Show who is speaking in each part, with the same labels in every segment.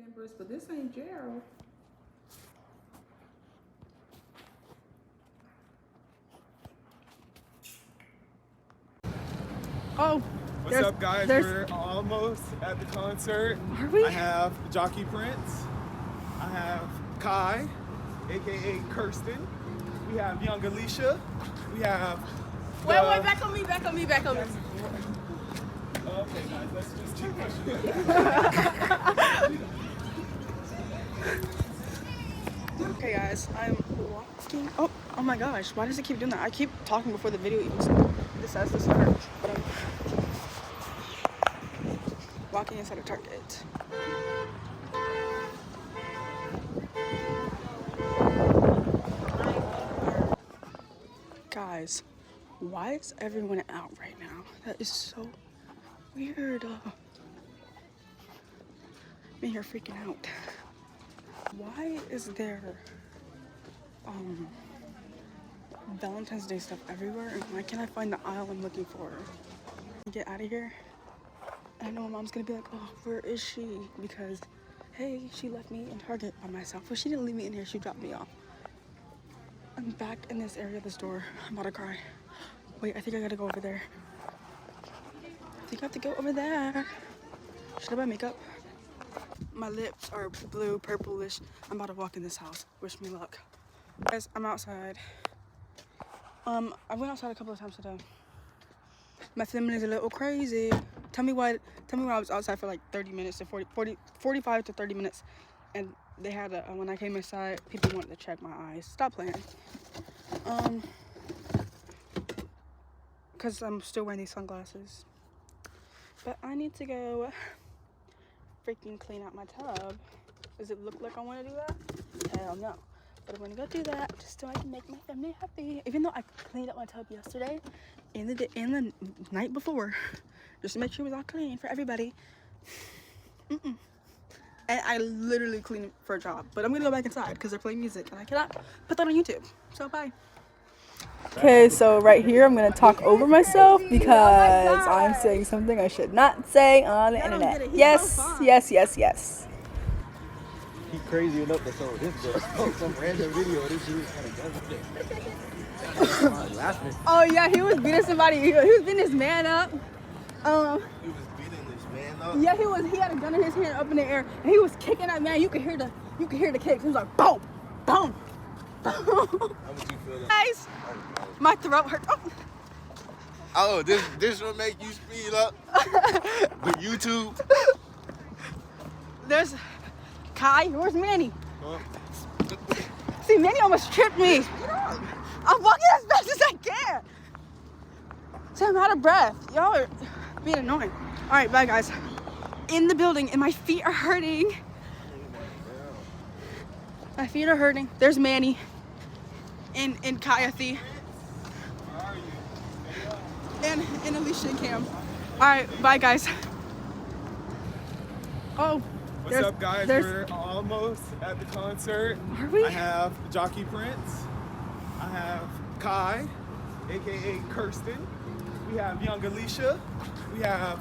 Speaker 1: members, but this ain't Gerald. Oh,
Speaker 2: what's up, guys? We're almost at the concert.
Speaker 1: Are we?
Speaker 2: I have Jockey Prince. I have Kai, aka Kirsten. We have Young Alicia. We have.
Speaker 1: Wait, back on me.
Speaker 2: Okay, guys, let's just keep pushing.
Speaker 3: Okay, guys, I'm walking. Oh my gosh, why does it keep doing that? I keep talking before the video even starts. This says to start, but I'm walking inside a Target. Guys, why is everyone out right now? That is so weird. I'm here freaking out. Why is there Valentine's Day stuff everywhere, and why can't I find the aisle I'm looking for? Get out of here. I know my mom's gonna be like, oh, where is she? Because, hey, she left me in Target by myself. Well, she didn't leave me in here, she dropped me off. I'm back in this area of the store. I'm about to cry. Wait, I think I gotta go over there. I think I have to go over there. Should I buy makeup? My lips are blue, purplish. I'm about to walk in this house. Wish me luck. Guys, I'm outside. I went outside a couple of times today. My family is a little crazy. Tell me why I was outside for like 30 minutes to 45 to 30 minutes. And they had when I came inside, people wanted to check my eyes. Stop playing. Because I'm still wearing these sunglasses. But I need to go freaking clean out my tub. Does it look like I want to do that? Hell no. But I'm gonna go do that just so I can make my family happy. Even though I cleaned up my tub yesterday and the night before, just to make sure it was all clean for everybody. And I literally cleaned it for a job. But I'm gonna go back inside because they're playing music and I cannot put that on YouTube. So bye. Okay, so right here I'm gonna talk over myself because I'm saying something I should not say on the internet. Yes.
Speaker 4: He crazy enough to show this girl some random video of this dude kind of laughing.
Speaker 3: Oh yeah, he was beating somebody. He was beating this man up.
Speaker 4: He was beating this man up.
Speaker 3: Yeah, he had a gun in his hand up in the air, and he was kicking that man. You could hear the kicks. He was like boom, boom, boom.
Speaker 4: How would you feel that?
Speaker 3: Guys, my throat hurts.
Speaker 4: Oh, this will make you speed up. But YouTube.
Speaker 3: There's Kai. Where's Manny?
Speaker 4: Huh?
Speaker 3: See, Manny almost tripped me. I'm walking as fast as I can. So I'm out of breath. Y'all are being annoying. All right, bye guys. In the building, and my feet are hurting. My feet are hurting. There's Manny and Kayathy. And Alicia and Cam. All right, bye guys. Oh.
Speaker 2: What's up, guys? We're almost at the concert.
Speaker 3: Are we?
Speaker 2: I have Jockey Prince. I have Kai, aka Kirsten. We have Young Alicia. We have.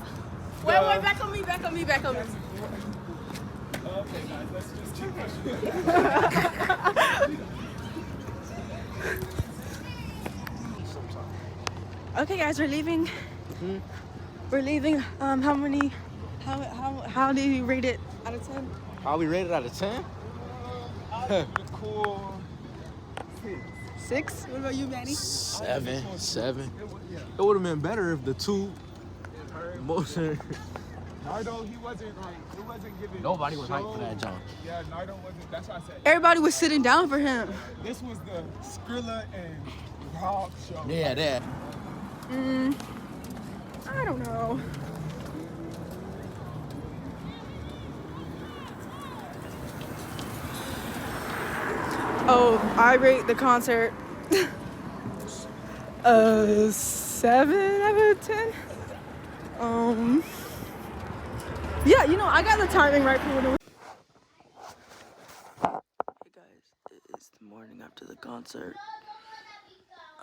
Speaker 1: Wait, back on me.
Speaker 2: Okay, guys, let's just keep pushing.
Speaker 3: Okay, guys, we're leaving. We're leaving. How do you rate it out of 10?
Speaker 4: How we rated out of 10?
Speaker 2: Cool.
Speaker 3: 6? What about you, Manny?
Speaker 4: 7. It would have been better if the two motion.
Speaker 2: Nardo, he wasn't like, it wasn't giving.
Speaker 4: Nobody was hyped for that jump.
Speaker 2: Yeah, Nardo wasn't. That's why I said.
Speaker 3: Everybody was sitting down for him.
Speaker 2: This was the Skrilla and Rob show.
Speaker 4: Yeah, that.
Speaker 3: I don't know. Oh, I rate the concert 7 out of 10. Yeah, you know, I got the timing right for when it was. Hey guys, it is the morning after the concert.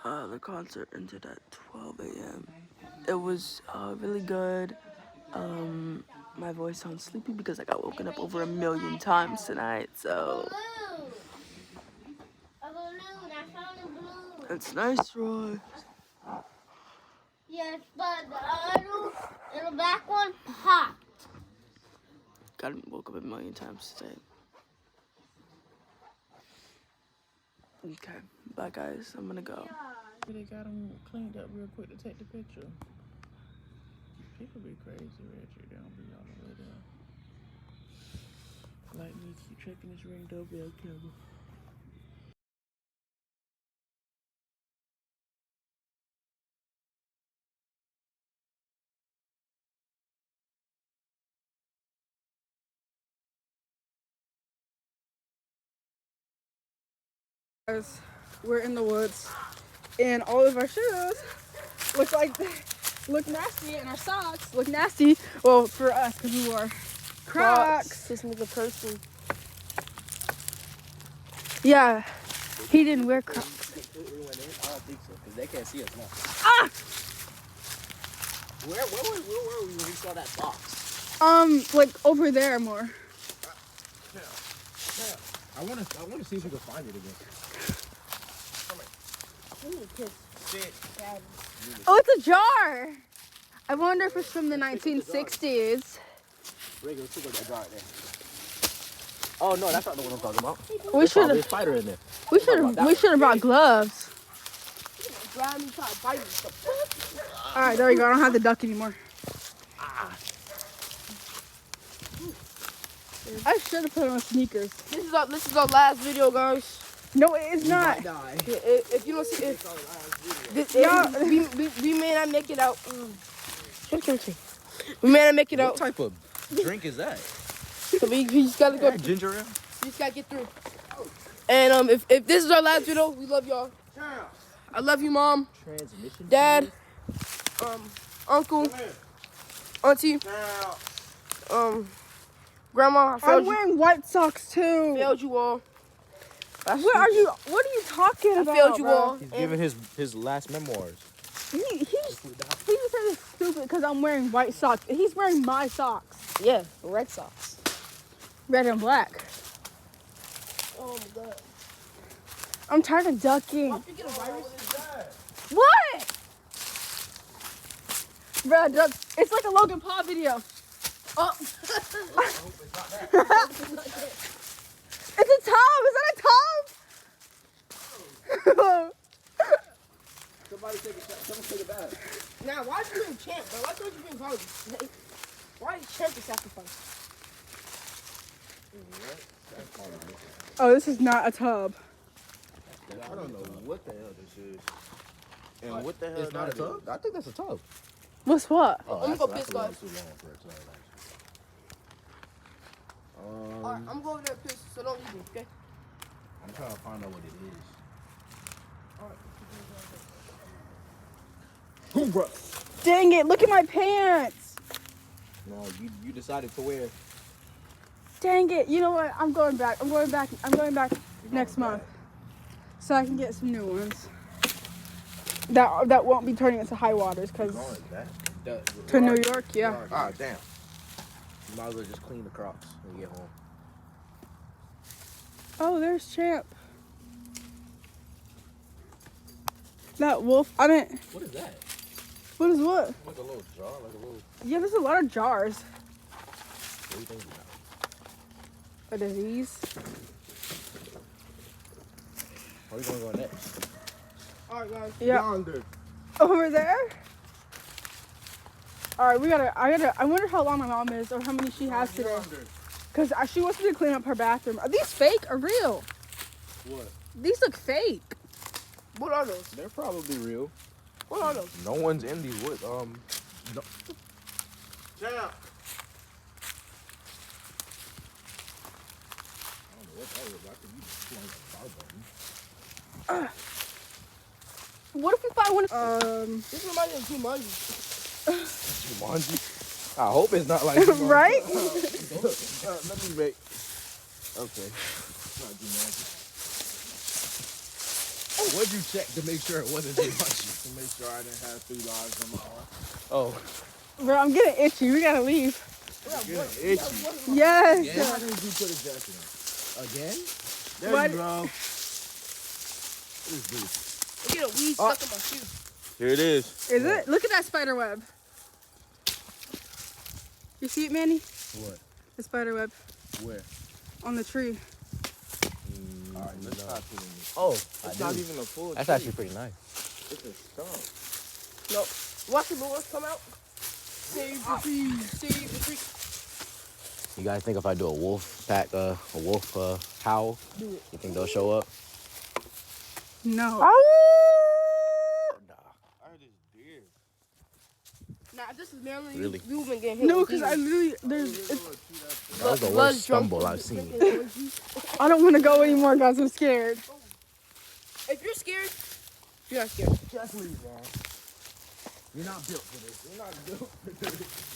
Speaker 3: The concert ended at 12 a.m. It was really good. My voice sounds sleepy because I got woken up over 1,000,000 times tonight, so
Speaker 5: A balloon. I found a balloon.
Speaker 3: it's nice, Roy.
Speaker 5: Yes, but the other little black one popped.
Speaker 3: Got woke up 1,000,000 times today. Okay, bye guys. I'm gonna go.
Speaker 1: They got them cleaned up real quick to take the picture. People be crazy, Reggie. They don't be all the way there. Like me, keep checking this ring doorbell camera.
Speaker 3: Guys, we're in the woods, and all of our shoes look nasty, and our socks look nasty. Well, for us, because we wore Crocs.
Speaker 6: This nigga person.
Speaker 3: Yeah, he didn't wear Crocs.
Speaker 4: I don't think so, because they can't see us now.
Speaker 3: Ah!
Speaker 4: Where were we when we saw that box?
Speaker 3: Like over there more.
Speaker 2: I want to see if we can find it again. Sit.
Speaker 3: Oh, it's a jar. I wonder if it's from the 1960s.
Speaker 4: Regular, let's go to the jar right there. Oh no, that's not the one I'm talking about.
Speaker 3: We should
Speaker 4: There's
Speaker 3: have.
Speaker 4: spider in there.
Speaker 3: We should have brought gloves.
Speaker 6: Grab me, try to bite me.
Speaker 3: All right, there you go. I don't have the duck anymore. I should have put on sneakers.
Speaker 6: This is our last video, guys.
Speaker 3: No, it is not.
Speaker 2: Die.
Speaker 6: If you don't see it, we may not make it out. We may not make it
Speaker 4: What
Speaker 6: out.
Speaker 4: type of drink is that?
Speaker 6: So we just gotta go.
Speaker 4: Ginger ale?
Speaker 6: We just gotta get through. And if this is our last video, we love y'all. I love you, Mom,
Speaker 4: Transmission.
Speaker 6: Dad, Uncle, Auntie, Grandma. I
Speaker 3: I'm
Speaker 6: failed you.
Speaker 3: wearing white socks too.
Speaker 6: Failed you all. That's
Speaker 3: What are you talking
Speaker 6: I
Speaker 3: about?
Speaker 6: failed you
Speaker 3: bro?
Speaker 6: all.
Speaker 4: He's giving his last memoirs.
Speaker 3: He just said it's stupid because I'm wearing white socks. He's wearing my socks,
Speaker 6: Yeah, Red Sox.
Speaker 3: red and black.
Speaker 6: Oh my God.
Speaker 3: I'm tired of ducking.
Speaker 6: Did you get a virus?
Speaker 3: What? Bro, it's like a Logan Paul video.
Speaker 6: Oh.
Speaker 3: It's a tub. Is that a tub?
Speaker 4: Someone take a bath.
Speaker 6: Now, why did you bring Champ, bro? Why don't you bring Harvey? Why is Champ the sacrifice?
Speaker 3: Oh, this is not a tub.
Speaker 4: I don't know what the hell this is. And what the hell
Speaker 2: It's not
Speaker 4: that
Speaker 2: a tub?
Speaker 4: is. I think that's a tub.
Speaker 3: What's what?
Speaker 6: I'm gonna go piss,
Speaker 4: a little
Speaker 6: guys.
Speaker 4: too long for a tub, actually.
Speaker 6: Alright, I'm going there to piss, so don't leave me, okay?
Speaker 4: I'm trying to find out what it is.
Speaker 3: Dang it, look at my pants.
Speaker 4: No, you decided to wear.
Speaker 3: Dang it. You know what? I'm going back next month. So I can get some new ones. That won't be turning into high waters because to New York, yeah.
Speaker 4: Ah, damn. You might as well just clean the Crocs when you get home.
Speaker 3: Oh, there's Champ. That wolf. I didn't.
Speaker 4: What is that?
Speaker 3: What is what?
Speaker 4: Like a little jar, like a little.
Speaker 3: Yeah, there's a lot of jars.
Speaker 4: What do you think about?
Speaker 3: A disease.
Speaker 4: Where are you gonna go next?
Speaker 6: Alright, guys.
Speaker 3: Yeah.
Speaker 2: Yonder.
Speaker 3: Over there. All right, I wonder how long my mom is or how many she has today. Because she wants me to clean up her bathroom. Are these fake or real?
Speaker 2: What?
Speaker 3: These look fake.
Speaker 6: What are those?
Speaker 4: They're probably real.
Speaker 6: What are those?
Speaker 4: No one's in these woods. No.
Speaker 2: Champ.
Speaker 3: What if we find one?
Speaker 6: This reminds me of Jumanji.
Speaker 4: Jumanji? I hope it's not like Jumanji.
Speaker 3: Right?
Speaker 4: Let me make. Okay. It's not Jumanji. What'd you check to make sure it wasn't Jumanji?
Speaker 2: To make sure I didn't have 3 lives on my arm.
Speaker 4: Oh.
Speaker 3: Bro, I'm getting itchy. We gotta leave.
Speaker 4: Itchy.
Speaker 3: Yes.
Speaker 4: Yeah. Why didn't you put a jacket on? Again? There
Speaker 3: What?
Speaker 4: you go. What is this?
Speaker 6: Look at a weed stuck in my shoe.
Speaker 4: Here it is.
Speaker 3: Is it? Look at that spider web. You see it, Manny?
Speaker 4: What?
Speaker 3: The spider web
Speaker 4: Where?
Speaker 3: on the tree.
Speaker 4: All right, let's not put it in.
Speaker 7: Oh,
Speaker 4: It's not even a full
Speaker 7: that's
Speaker 4: tree.
Speaker 7: actually pretty nice.
Speaker 4: It's a stump.
Speaker 6: No. Watch the lures come out. Save the tree. Save the tree.
Speaker 7: You guys think if I do a wolf pack, a wolf howl, you think they'll show up?
Speaker 3: No.
Speaker 4: I heard it's deer.
Speaker 6: Nah, if this is Maryland,
Speaker 7: Really?
Speaker 6: we wouldn't get hit.
Speaker 3: No,
Speaker 6: with
Speaker 3: because
Speaker 6: demons.
Speaker 3: I literally, there's,
Speaker 7: That was the
Speaker 6: Buzz
Speaker 7: worst
Speaker 6: drunk
Speaker 7: stumble
Speaker 6: from
Speaker 7: I've
Speaker 6: the
Speaker 7: seen.
Speaker 6: freaking orgy.
Speaker 3: I don't want to go anymore, guys. I'm scared.
Speaker 6: If you're scared, you're not scared.
Speaker 4: Just leave, man. You're not built for this. You're not built for this.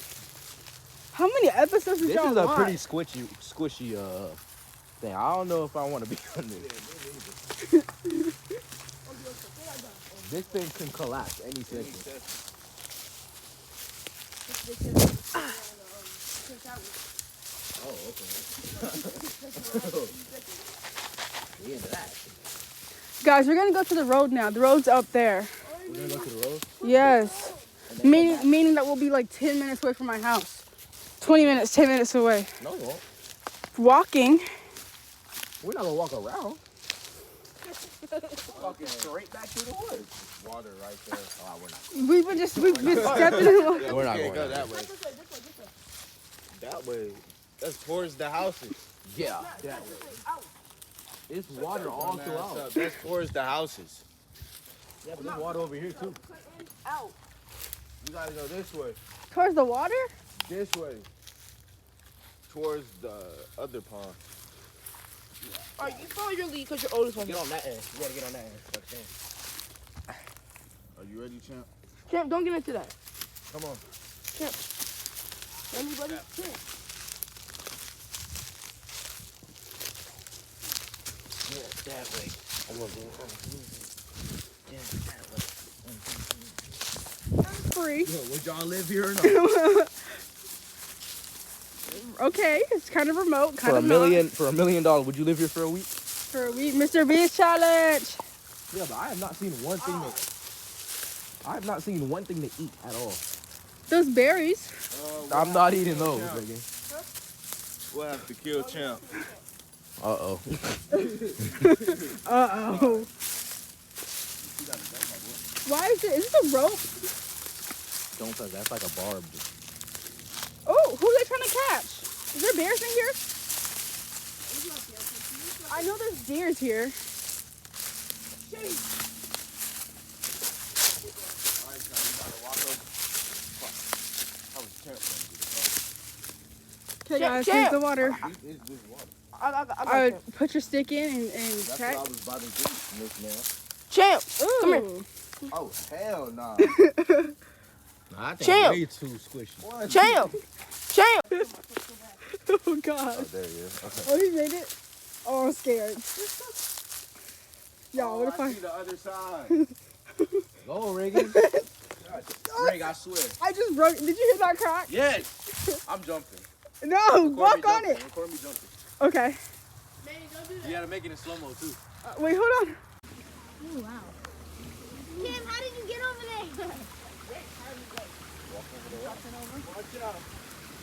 Speaker 3: How many episodes did
Speaker 7: This
Speaker 3: y'all
Speaker 7: is a
Speaker 3: watch?
Speaker 7: pretty squishy thing. I don't know if I want to be on this. This thing can collapse any second. Oh, okay. Yeah, that.
Speaker 3: Guys, we're gonna go to the road now. The road's up there.
Speaker 7: We're gonna go to the road.
Speaker 3: Yes. Meaning that we'll be like 10 minutes away from my house. 20 minutes, 10 minutes away.
Speaker 7: No, we won't.
Speaker 3: Walking.
Speaker 7: We're not gonna walk around. Walking straight back to the woods.
Speaker 4: Water right there.
Speaker 7: Oh, we're not.
Speaker 3: We've been stepping in.
Speaker 7: Yeah, we're not
Speaker 4: Can't
Speaker 7: going
Speaker 4: go that way. That way. That's towards the houses.
Speaker 7: Yeah, that way. It's water all
Speaker 4: Man,
Speaker 7: throughout.
Speaker 4: that's towards the houses.
Speaker 7: Yeah, but there's water over here too.
Speaker 4: You gotta go this way.
Speaker 3: Towards the water?
Speaker 4: This way. Towards the other pond.
Speaker 6: Alright, you follow your lead because you're oldest one.
Speaker 7: Get on that end. You gotta get on that end.
Speaker 4: Are you ready, champ?
Speaker 6: Champ, don't get into that.
Speaker 4: Come on.
Speaker 6: Champ. Anybody? Champ.
Speaker 7: Yeah, that way. I'm gonna go. Yeah, that way.
Speaker 3: Free.
Speaker 4: Yo, would y'all live here or not?
Speaker 3: Okay, it's kind of remote. Kind
Speaker 7: For
Speaker 3: of
Speaker 7: $1 million, would you live here for a week?
Speaker 3: For a week. Mr. Beast challenge.
Speaker 7: Yeah, but I have not seen one thing to eat at all.
Speaker 3: Those berries.
Speaker 7: I'm not eating those, nigga.
Speaker 4: We'll have to kill champ.
Speaker 7: Uh-oh.
Speaker 3: Uh-oh. Why is it? Is this a rope?
Speaker 7: Don't touch. That's like a barb.
Speaker 3: Oh, who are they trying to catch? Is there bears in here? I know there's deers here. Okay, guys, here's the water.
Speaker 6: I got
Speaker 3: Put your stick in and
Speaker 4: That's
Speaker 3: check.
Speaker 4: what I was about to do, Miss Man.
Speaker 6: Champ,
Speaker 3: Ooh.
Speaker 6: come here.
Speaker 4: Oh, hell nah.
Speaker 7: I think
Speaker 6: Champ.
Speaker 7: way too squishy.
Speaker 6: Champ. Champ.
Speaker 3: Oh, God.
Speaker 4: Oh, there he is. Okay.
Speaker 3: Oh, he made it? Oh, I'm scared. Y'all, what if
Speaker 4: I
Speaker 3: I...
Speaker 4: see the other side.
Speaker 7: Go, Reagan. Rig, I swear.
Speaker 3: I just broke... Did you hear that crack?
Speaker 7: Yes. I'm jumping.
Speaker 3: No,
Speaker 7: Record me
Speaker 3: walk on
Speaker 7: jumping.
Speaker 3: it.
Speaker 7: Record me jumping.
Speaker 3: Okay.
Speaker 7: You gotta make it in slow-mo, too.
Speaker 3: Wait, hold on.
Speaker 5: Oh, wow. Kim, how did you get over there?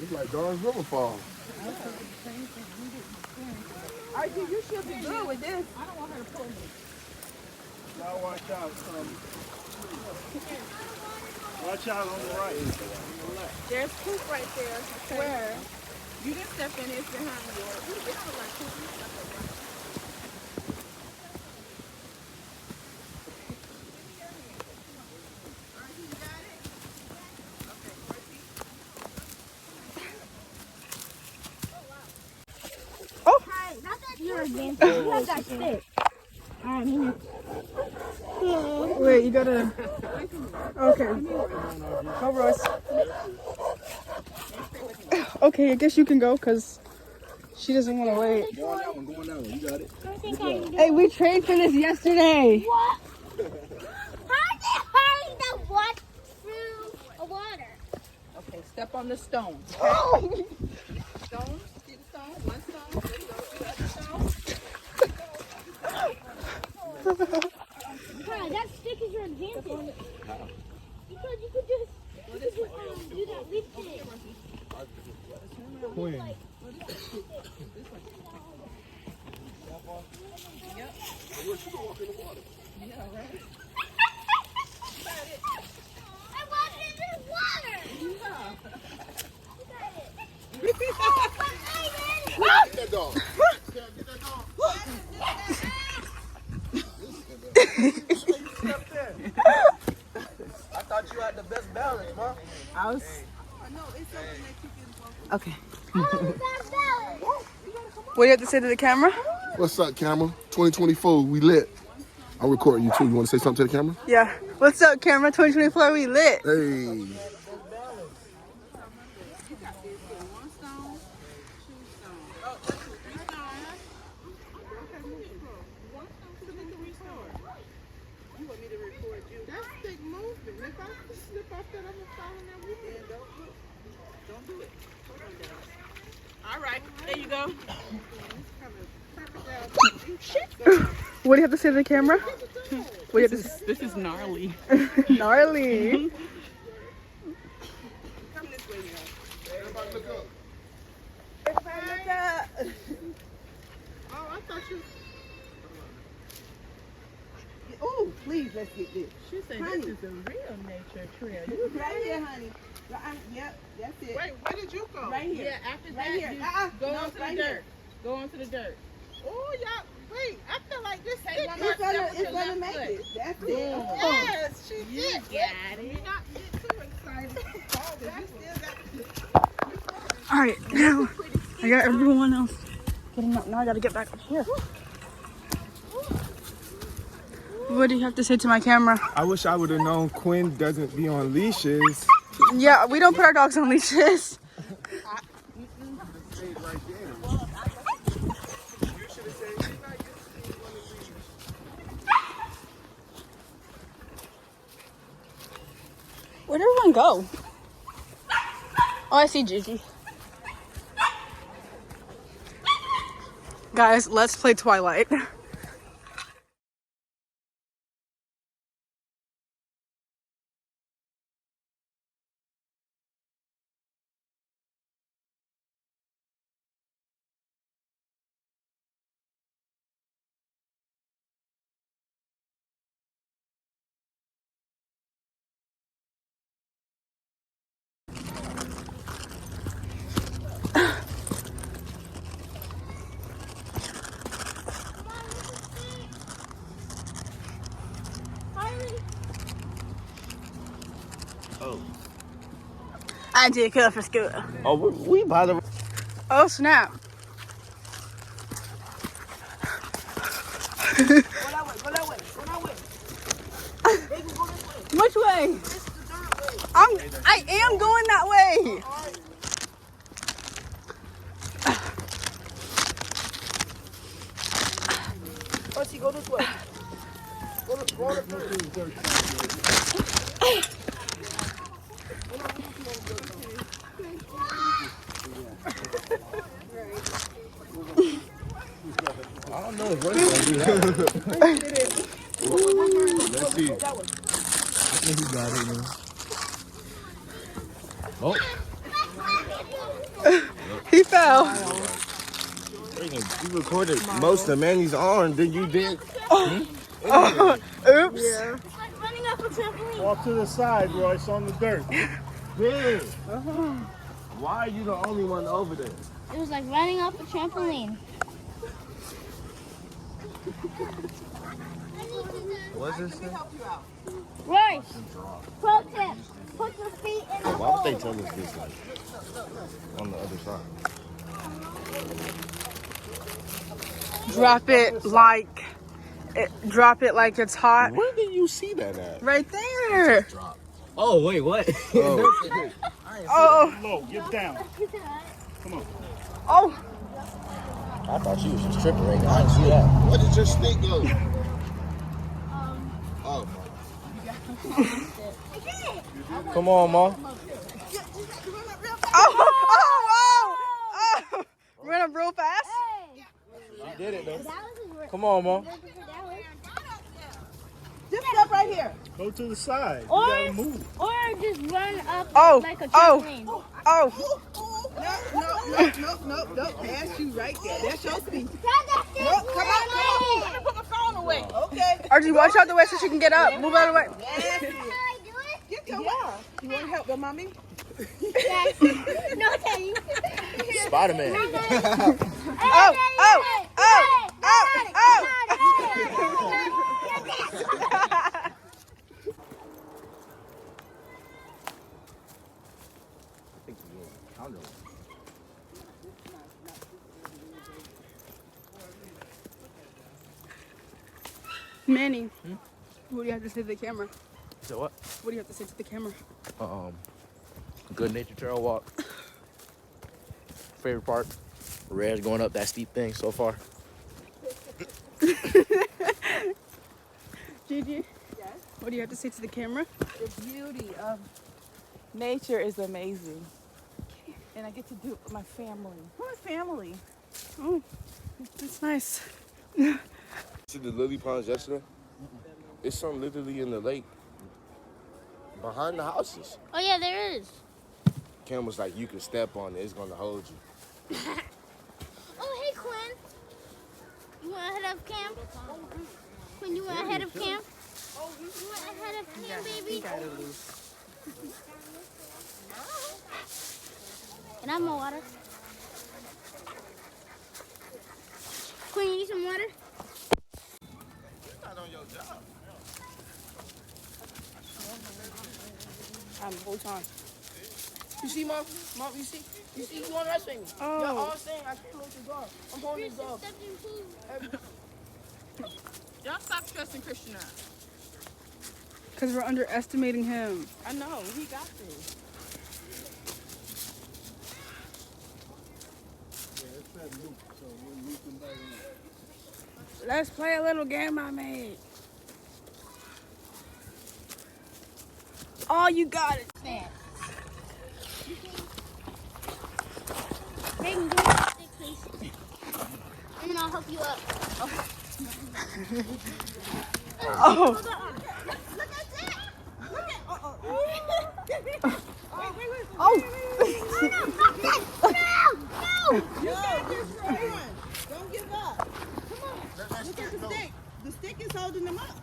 Speaker 4: It's like Darren's River Fall.
Speaker 3: RG, you should be good with this. I don't want her to pull me.
Speaker 2: Y'all watch out. Watch out on the right.
Speaker 3: There's poop right there. I swear. You didn't step in, it's behind you. It don't look like poop. You stepped in there.
Speaker 5: You're advanced. You have that stick.
Speaker 3: Wait, you gotta. Okay. Go, Royce. Okay, I guess you can go because she doesn't want to wait.
Speaker 4: Go on that one, go on that one. You got it.
Speaker 3: Hey, we trained for this yesterday.
Speaker 5: What? How did they hurry the what through the water?
Speaker 6: Okay, step
Speaker 1: Step on the stones. Okay? Stones. See the stone? One stone. There you go. See the other stone?
Speaker 5: Hi, that stick is your advantage. Because you could just do that leaf thing.
Speaker 2: Queen.
Speaker 1: Yeah, right.
Speaker 5: I walked into the water.
Speaker 4: Get that dog. Get that dog. I thought you had the best balance, Mom.
Speaker 3: Okay. What do you have to say to the camera?
Speaker 4: What's up, camera? 2024, we lit. I'm recording you too. You want to say something to the camera?
Speaker 3: Yeah. What's up, camera? 2024, we lit.
Speaker 4: Hey.
Speaker 1: All right. There you go.
Speaker 3: What do you have to say to the camera? What do you have to say?
Speaker 1: This is gnarly.
Speaker 3: Gnarly.
Speaker 4: Everybody look up.
Speaker 1: Oh, I thought you.
Speaker 8: Oh, please, let's get this.
Speaker 1: She said
Speaker 8: Honey.
Speaker 1: this is a real nature trail.
Speaker 8: Right here, honey. Yep, that's it.
Speaker 1: Wait, where did you go?
Speaker 8: Right here.
Speaker 1: Yeah, after
Speaker 8: Right
Speaker 1: that,
Speaker 8: here.
Speaker 1: you go
Speaker 8: No,
Speaker 1: onto
Speaker 8: right
Speaker 1: the dirt.
Speaker 8: here.
Speaker 1: Go onto the dirt. Oh, y'all. Wait, I feel like this
Speaker 8: It's
Speaker 1: stick
Speaker 8: gonna make it. That's it.
Speaker 1: Yes, she did.
Speaker 8: got
Speaker 1: it. You not get too excited.
Speaker 3: All right, now I got everyone else getting up. Now I got to get back up here. What do you have to say to my camera?
Speaker 2: I wish I would have known Quinn doesn't be on leashes.
Speaker 3: Yeah, we don't put our dogs on leashes. Where'd everyone go? Oh, I see Gigi. Guys, let's play Twilight. I did good for school.
Speaker 7: Oh, we by the.
Speaker 3: Oh, snap. Which way? I am going that way.
Speaker 8: Let's go this way.
Speaker 4: I don't know if we're going to do that. Let's see. I think he got it, man. Oh.
Speaker 3: He fell.
Speaker 4: You recorded most of Manny's arm than you did.
Speaker 3: Oops.
Speaker 5: It's like running up a trampoline.
Speaker 9: Walk to the side, Royce, on the dirt.
Speaker 4: Big. Why are you the only one over there?
Speaker 5: It was like running up a trampoline.
Speaker 4: What's this thing?
Speaker 5: Royce, pro tip. Put your feet in the
Speaker 4: Why
Speaker 5: hole.
Speaker 4: would they tell us this like on the other side?
Speaker 3: Drop it like it's hot.
Speaker 4: Where did you see that at?
Speaker 3: Right there.
Speaker 7: Oh wait, what?
Speaker 4: Oh.
Speaker 3: Oh.
Speaker 9: Low, get down.
Speaker 3: Oh.
Speaker 7: I thought she was just tripping right now. I didn't see that.
Speaker 4: Where did your stick go? Oh.
Speaker 7: Come on, Ma. did it, though.
Speaker 5: Dallas is where.
Speaker 7: Come on, Mom.
Speaker 8: Just step right here.
Speaker 9: Go to the side.
Speaker 5: Or,
Speaker 9: You gotta move.
Speaker 5: or just run up
Speaker 3: Oh,
Speaker 5: like a
Speaker 3: oh.
Speaker 5: trampoline.
Speaker 3: Oh,
Speaker 8: No. That's you right there. That's your speed.
Speaker 5: No,
Speaker 8: No, come on. Let me put my phone away. Okay.
Speaker 3: Archie, watch out the way so she can get up. Move out of the way.
Speaker 8: That's it.
Speaker 5: How I do it?
Speaker 8: Get your yeah. You want to help your mommy?
Speaker 5: Yes. No, Daddy.
Speaker 7: Spider-Man.
Speaker 3: Oh, oh, oh, oh, oh. Manny, what do you have to say to the camera?
Speaker 7: So what?
Speaker 3: What do you have to say to the camera?
Speaker 7: Good nature trail walk. Favorite part? Red's going up that steep thing so far.
Speaker 3: Gigi? Yes? What do you have to say to the camera?
Speaker 10: The beauty of nature is amazing. And I get to do it with my family. My family.
Speaker 3: Oh, that's nice.
Speaker 4: See the lily ponds yesterday? It's some literally in the lake behind the houses.
Speaker 5: Oh, yeah, there is.
Speaker 4: Cam was like, you can step on it, it's gonna hold you.
Speaker 5: Oh, hey, Quinn. You want ahead of camp? Quinn, you want ahead of camp? You want ahead of camp, baby? And I'm more water. Quinn, you need some water?
Speaker 2: Not on your job.
Speaker 6: Hold on. You see, Mom? Mom, you see? You see? You want to wrestle me?
Speaker 3: Oh.
Speaker 6: Y'all all saying I can't hold your dog. I'm holding his dog.
Speaker 10: Y'all stop stressing Christian out.
Speaker 3: Because we're underestimating him.
Speaker 10: I know, he got this.
Speaker 3: Let's play a little game I made. Oh, you got it.
Speaker 5: Reagan, give me a stick, please. And then I'll help you up.
Speaker 3: Oh.
Speaker 5: Look at that. Look at
Speaker 3: Oh.
Speaker 5: No!
Speaker 8: You got this, Rowan. Don't give up. Come on. Look at the stick. The stick is holding them up.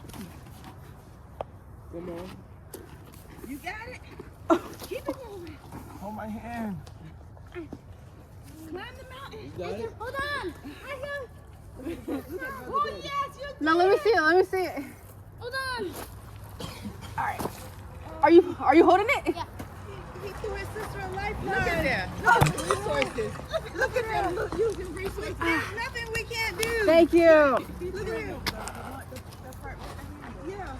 Speaker 2: Come on.
Speaker 8: You got it? Keep it moving.
Speaker 2: Hold my hand.
Speaker 8: Climb the mountain.
Speaker 4: You got it?
Speaker 5: Hold on.
Speaker 8: Oh, yes, you
Speaker 3: Now let me see it. Let me see it.
Speaker 5: Hold on.
Speaker 3: Are you holding it?
Speaker 5: Yeah.
Speaker 8: He threw his sister a lifeline.
Speaker 10: Look at that.
Speaker 8: Look at the resources. Look at them. Look, using resources. There's nothing we can't do.
Speaker 3: Thank you.
Speaker 8: Look at him. Yeah.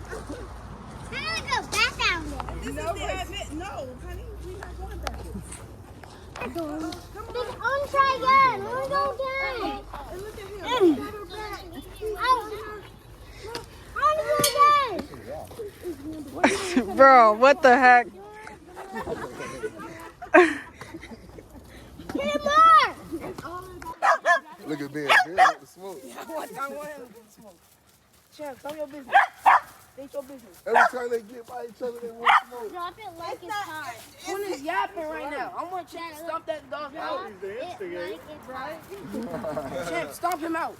Speaker 5: I'm gonna go back down there.
Speaker 8: This is the admit. No, honey, we're not going backwards.
Speaker 5: I'm gonna try again. I'm gonna go down.
Speaker 8: And look at him. Got her back.
Speaker 5: I want to go again.
Speaker 3: Bro, what the heck?
Speaker 5: Get more.
Speaker 4: Look at Ben. Ben with the smoke.
Speaker 6: I want him to smoke. Champ, tell me your business. State your business.
Speaker 4: Every time they get by each other, they want smoke.
Speaker 5: Drop it like it's hot.
Speaker 6: Quinn is yapping right now. I want Champ to stomp that dog out.
Speaker 5: Drop it like it's hot.
Speaker 6: Champ, stomp him out.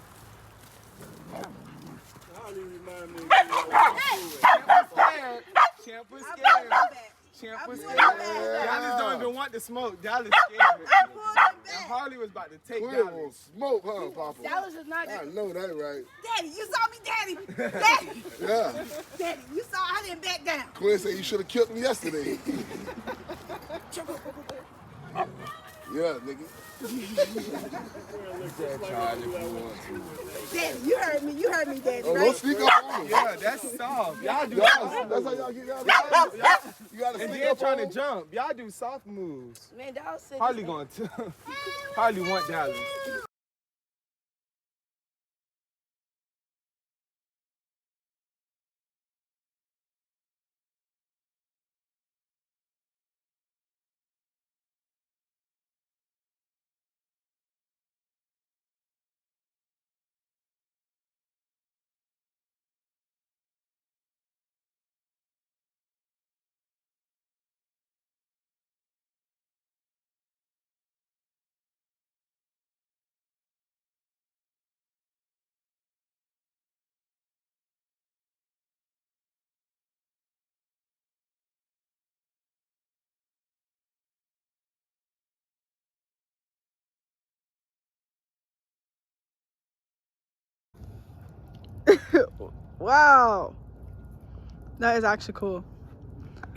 Speaker 2: Champ was scared. Champ was scared. Dallas don't even want the smoke. Dallas scared.
Speaker 8: I pulled him
Speaker 2: And
Speaker 8: back.
Speaker 2: Harley was about to take
Speaker 4: Quinn
Speaker 2: Dallas.
Speaker 4: will smoke, huh, Papa?
Speaker 6: Dallas is not.
Speaker 4: I know that, right?
Speaker 8: Daddy, you saw me, Daddy. Daddy,
Speaker 4: Yeah.
Speaker 8: Daddy, you saw I didn't back down.
Speaker 4: Quinn said you should have killed me yesterday. Yeah, nigga.
Speaker 8: Daddy, you heard me. You heard me, Daddy,
Speaker 4: Oh, don't
Speaker 8: right?
Speaker 4: sneak up on me.
Speaker 2: Yeah, that's soft. Y'all do
Speaker 4: That's
Speaker 2: soft
Speaker 4: how
Speaker 2: moves.
Speaker 4: y'all get down. You gotta
Speaker 2: And
Speaker 4: sneak
Speaker 2: then
Speaker 4: up
Speaker 2: trying
Speaker 4: on
Speaker 2: to
Speaker 4: them.
Speaker 2: jump. Y'all do soft moves.
Speaker 6: Man, Dallas said.
Speaker 2: Harley going to. Harley want Dallas.
Speaker 3: Wow. That is actually cool.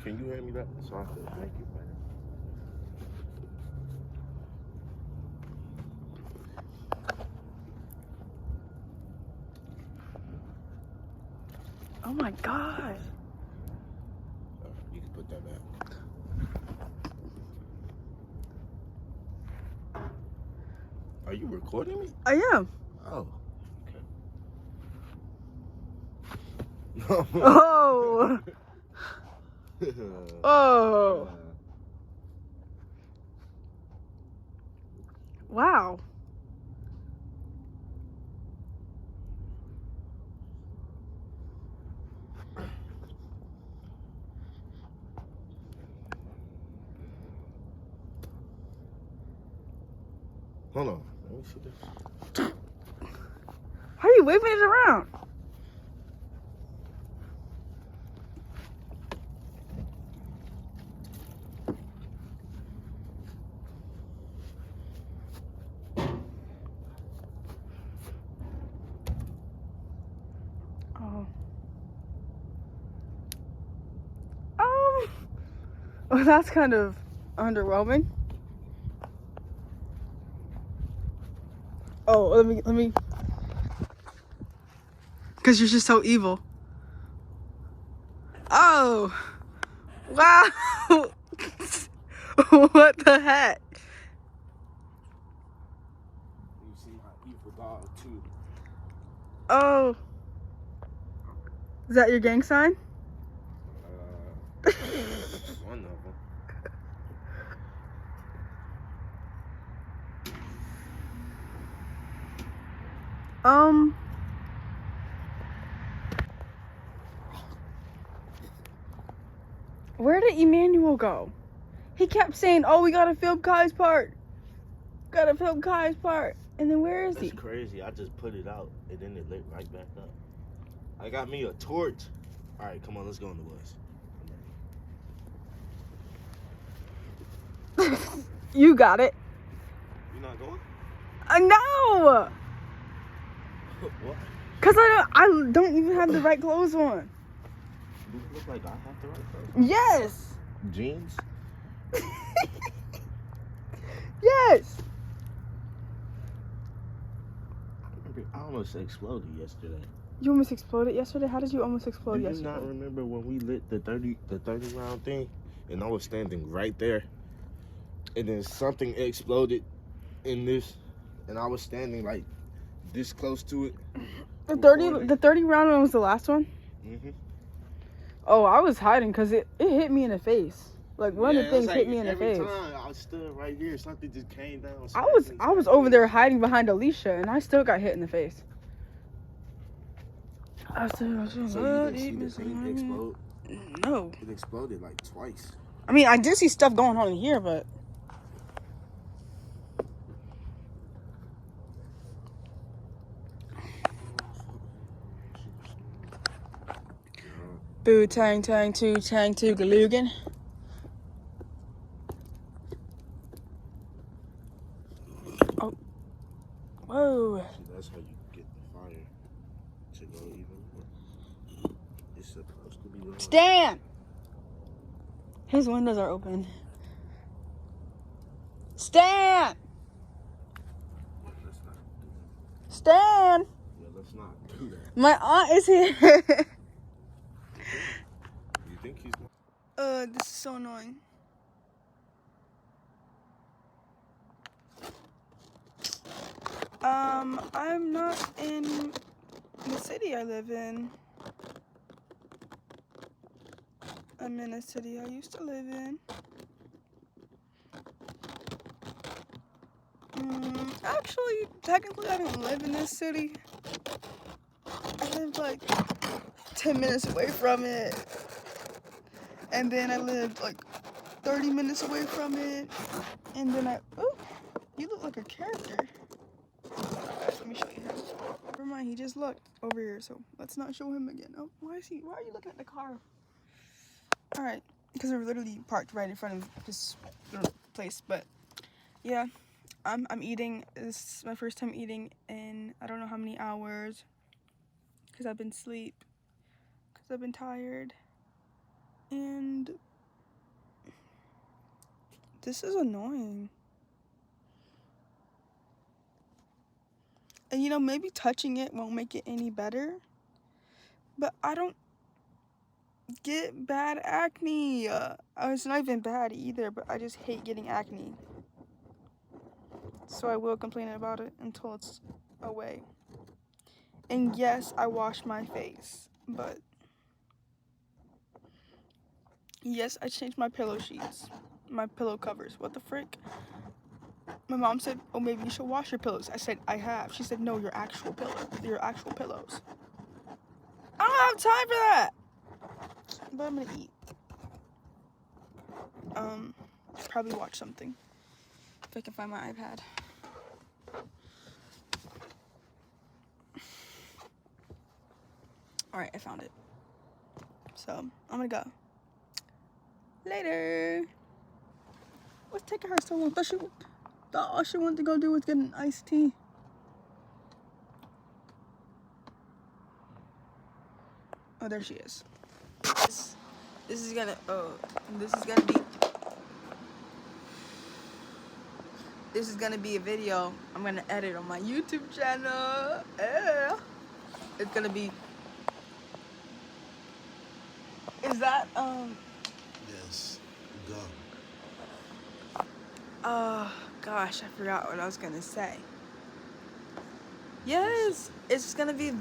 Speaker 4: Can you hand me that so I can make it better?
Speaker 3: Oh my god.
Speaker 4: You can put that back. Are you recording me?
Speaker 3: I am.
Speaker 4: Oh. Okay.
Speaker 3: Oh. Oh. Wow.
Speaker 4: Hold on. Let me see this.
Speaker 3: How are you waving it around? Oh. Well, that's kind of underwhelming. Oh, let me. Because you're just so evil. Oh. Wow. What the heck?
Speaker 4: You see my evil dog too.
Speaker 3: Oh. Is that your gang sign?
Speaker 4: One of them.
Speaker 3: Where did Emmanuel go? He kept saying, "Oh, we gotta film Kai's part. Gotta film Kai's part." And then where is he?
Speaker 4: That's crazy. I just put it out and then it lit right back up. I got me a torch. All right, come on, let's go in the woods.
Speaker 3: You got it.
Speaker 4: You not going?
Speaker 3: No.
Speaker 4: What?
Speaker 3: Cause I don't even have the right clothes on.
Speaker 4: You look like I have the right clothes.
Speaker 3: Yes.
Speaker 4: Jeans?
Speaker 3: Yes.
Speaker 4: I almost exploded yesterday.
Speaker 3: You almost exploded yesterday? How did you almost explode
Speaker 4: Do you
Speaker 3: yesterday?
Speaker 4: not remember when we lit the 30 round thing and I was standing right there and then something exploded in this and I was standing like this close to it?
Speaker 3: The 30 round one was the last one?
Speaker 4: Mm-hmm.
Speaker 3: Oh, I was hiding because it hit me in the face. Like one of the things hit me in the face.
Speaker 4: Every time I stood right here, something just came down.
Speaker 3: I was over there hiding behind Alicia and I still got hit in the face. I said,
Speaker 4: So you didn't see the thing explode?
Speaker 3: No.
Speaker 4: It exploded like twice.
Speaker 3: I mean, I did see stuff going on in here, but boo tang tang two galugan. Oh. Whoa.
Speaker 4: See, that's how you get the fire to go even. It's supposed to be going.
Speaker 3: Stan! His windows are open. Stan!
Speaker 4: Let's not do that.
Speaker 3: Stan!
Speaker 4: Yeah, let's not do that.
Speaker 3: My aunt is here.
Speaker 4: You think he's going?
Speaker 3: This is so annoying. I'm not in the city I live in. I'm in a city I used to live in. Actually, technically, I don't live in this city. I live like 10 minutes away from it. And then I lived like 30 minutes away from it. And then oh, you look like a character. Let me show you him. Never mind, he just looked over here, so let's not show him again. Oh, why are you looking at the car? Alright, because we're literally parked right in front of this place, but yeah, I'm eating. This is my first time eating in I don't know how many hours, because I've been asleep, because I've been tired, and this is annoying. And you know, maybe touching it won't make it any better, but I don't get bad acne. It's not even bad either, but I just hate getting acne. So I will complain about it until it's away. And yes, I wash my face, but yes, I changed my pillow sheets, my pillow covers. What the frick? My mom said, oh, maybe you should wash your pillows. I said, I have. She said, no, your actual pillows. I don't have time for that. But I'm gonna eat. Probably watch something. If I can find my iPad. Alright, I found it. So, I'm gonna go. Later. What's taking her so long? All she wanted to go do was get an iced tea. Oh, there she is. This is gonna be a video I'm gonna edit on my YouTube channel. Yeah. It's gonna be. Is that
Speaker 4: Yes. Go.
Speaker 3: Oh gosh, I forgot what I was gonna say. Yes, it's gonna be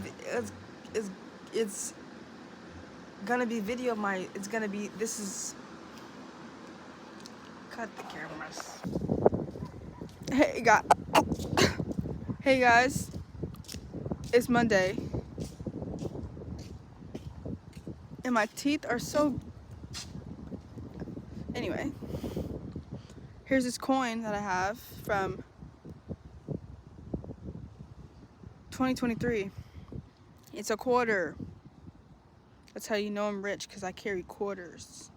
Speaker 3: gonna be video of my. It's gonna be. This is. Cut the cameras. Hey guys, it's Monday, and my teeth are so. Anyway, here's this coin that I have from 2023. It's a quarter. That's how you know I'm rich, because I carry quarters.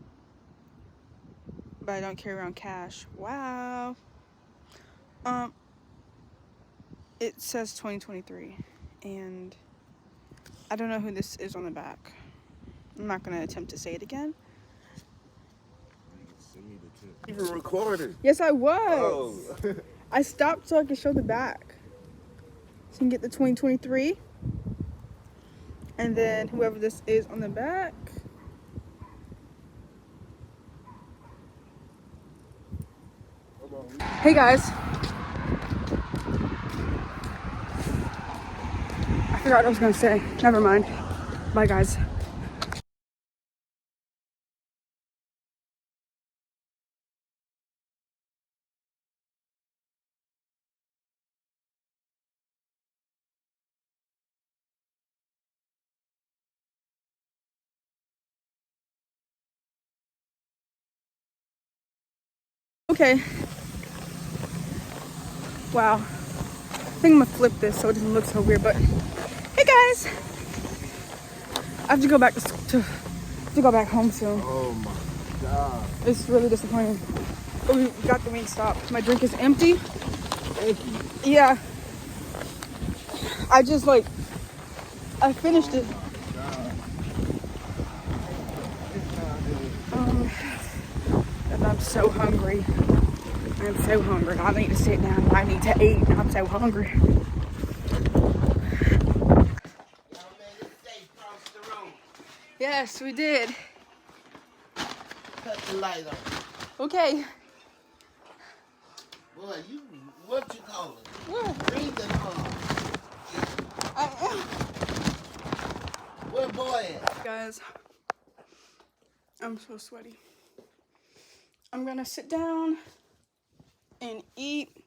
Speaker 3: But I don't carry around cash. Wow. It says 2023, and I don't know who this is on the back. I'm not gonna attempt to say it again.
Speaker 4: Even recording.
Speaker 3: Yes, I was.
Speaker 4: Oh.
Speaker 3: I stopped so I could show the back. So you can get the 2023. And then whoever this is on the back. Hey guys. I forgot what I was gonna say. Never mind. Bye guys. Okay. Wow. I think I'm gonna flip this so it doesn't look so weird, but hey guys. I have to go back to go back home soon.
Speaker 4: Oh my God.
Speaker 3: It's really disappointing. But we got the Wingstop. My drink is empty. Yeah. I finished it. And I'm so hungry. I'm so hungry. I need to sit down. I need to eat. I'm so hungry. Yes, we did.
Speaker 4: Cut the light on.
Speaker 3: Okay.
Speaker 4: Boy, what you call it?
Speaker 3: What?
Speaker 4: Breathing hard.
Speaker 3: I am.
Speaker 4: Where boy at?
Speaker 3: Guys, I'm so sweaty. I'm gonna sit down and eat.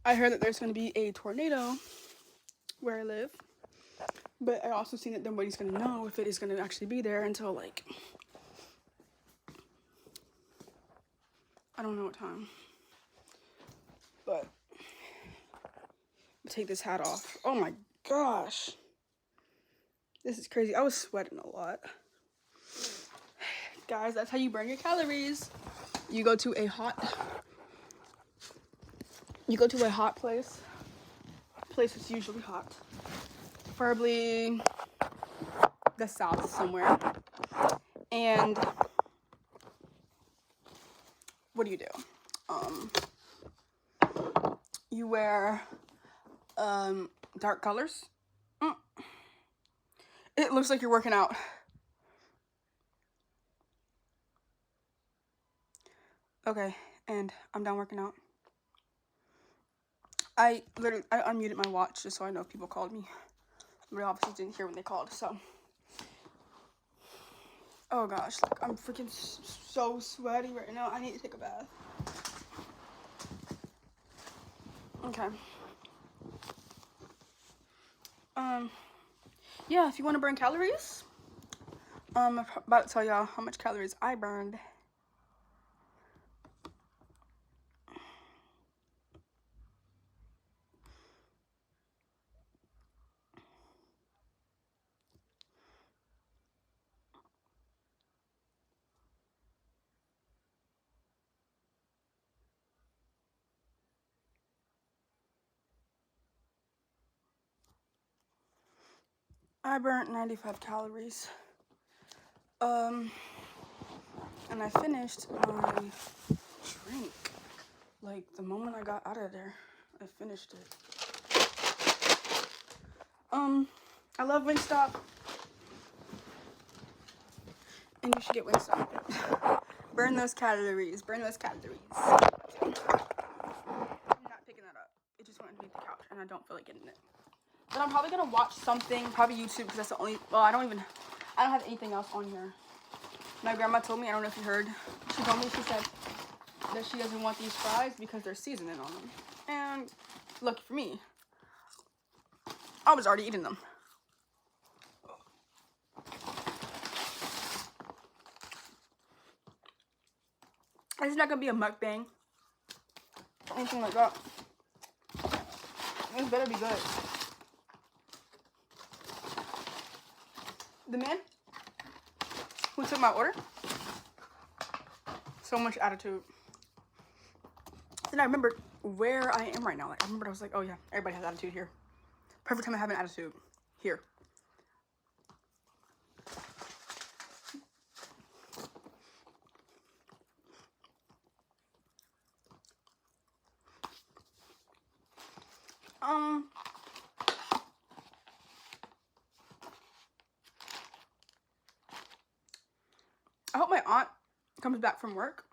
Speaker 3: I heard that there's gonna be a tornado where I live, but I also seen that nobody's gonna know if it is gonna actually be there until like, I don't know what time, but I'll take this hat off. Oh my gosh. This is crazy. I was sweating a lot. Guys, that's how you burn your calories. You go to a hot place. Place that's usually hot. preferably the South somewhere. And what do? You wear dark colors. It looks like you're working out. Okay, and I'm done working out. I unmuted my watch just so I know if people called me. But I obviously didn't hear when they called, so. Oh gosh, like I'm freaking so sweaty right now. I need to take a bath. Okay. Yeah, if you want to burn calories, I'm about to tell y'all how much calories I burned. I burnt 95 calories. And I finished my drink. Like, the moment I got out of there, I finished it. I love Wingstop. And you should get Wingstop. Burn those calories. Burn those calories. I'm not picking that up. It just went underneath the couch, and I don't feel like getting it. But I'm probably gonna watch something, probably YouTube, because that's the only, well, I don't have anything else on here. My grandma told me, I don't know if you heard, she told me, she said that she doesn't want these fries because there's seasoning on them. And lucky for me, I was already eating them. This is not gonna be a mukbang, anything like that. This better be good. The man who took my order, so much attitude. Then I remembered where I am right now. Like, I remembered, I was like, oh yeah, everybody has attitude here. Perfect time to have an attitude here. I hope my aunt comes back from work.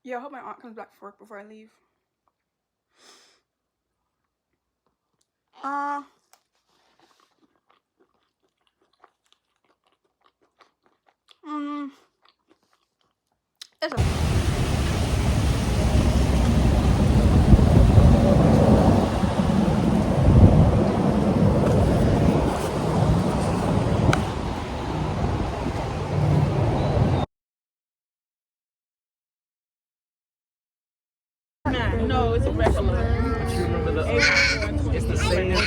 Speaker 3: Yeah, I hope my aunt comes back from work before I leave. It's a
Speaker 10: No, it's a regular.
Speaker 7: It's the same.
Speaker 10: It's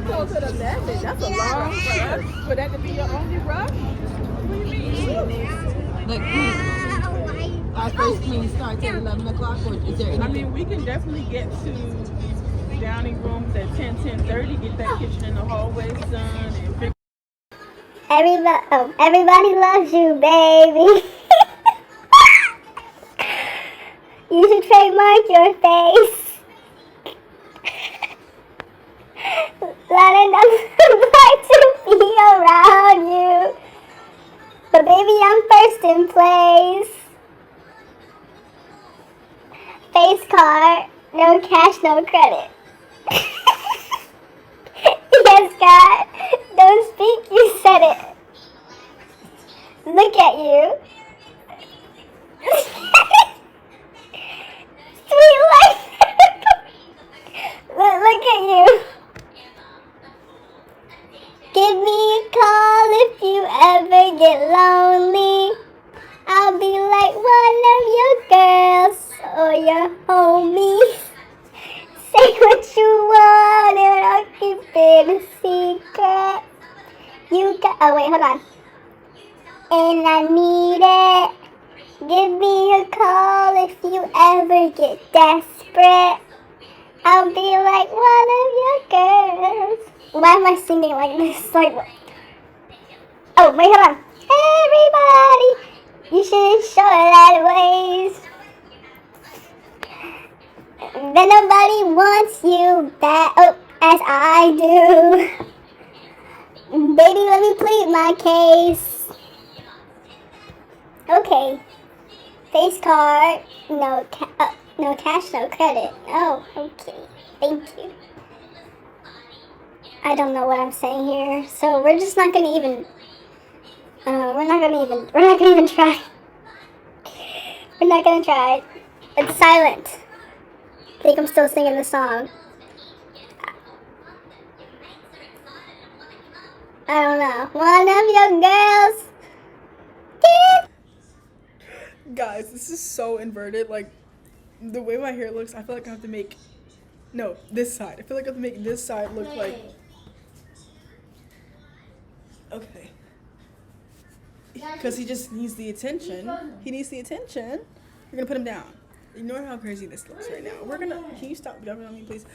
Speaker 10: close to the 11. That's a long rush. For that to be your only rush? What do you mean?
Speaker 8: Like, our first clean starts at 11 o'clock, or is there
Speaker 10: I mean, we can definitely get to these dining rooms at 10:30. Get that kitchen in the hallway, son, and fix.
Speaker 5: Everybody loves you, baby. You should trademark your face. Not enough to be around you. But baby, I'm first in place. Face card, no cash, no credit. Yes, God, don't speak, you said it. Look at you. Sweet life. Look at you. Give me a call if you ever get lonely. I'll be like one of your girls or your homies. Say what you want and I'll keep it a secret. You got, oh wait, hold on. And I need it. Give me a call if you ever get desperate. I'll be like one of your girls. Why am I singing like this? Like, oh, wait, hold on. Everybody, you should show that ways. Then nobody wants you back, oh, as I do. Baby, let me plead my case. Okay. Face card, no cash, no credit. Oh, okay. Thank you. I don't know what I'm saying here, so we're just not gonna even. We're not gonna even try. We're not gonna try. It's silent. I think I'm still singing the song. I don't know. One of your girls.
Speaker 3: Guys, this is so inverted. Like, the way my hair looks, I feel like I have to make... No, this side. I feel like I have to make this side look like... Okay. Because he just needs the attention. He needs the attention. We're going to put him down. Ignore how crazy this looks right now. We're going to... Can you stop jumping on me, please?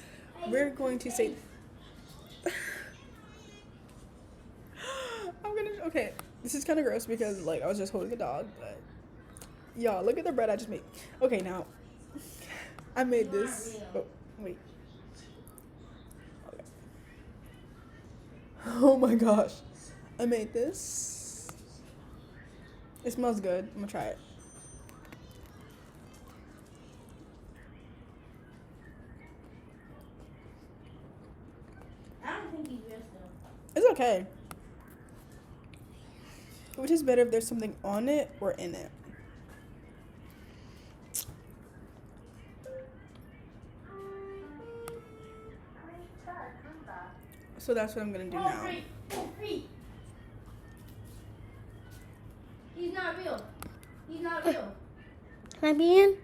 Speaker 3: We're going to say... I'm going to... Okay. This is kind of gross because, like, I was just holding the dog, but... Y'all, look at the bread I just made. Okay, now, I made this. Oh, wait. Okay. Oh my gosh. I made this. It smells good. I'm gonna try it.
Speaker 10: I don't think he's dressed though.
Speaker 3: It's okay. Which is better if there's something on it or in it? So that's what I'm gonna do now.
Speaker 10: He's not real. He's not real.
Speaker 5: Can I be in?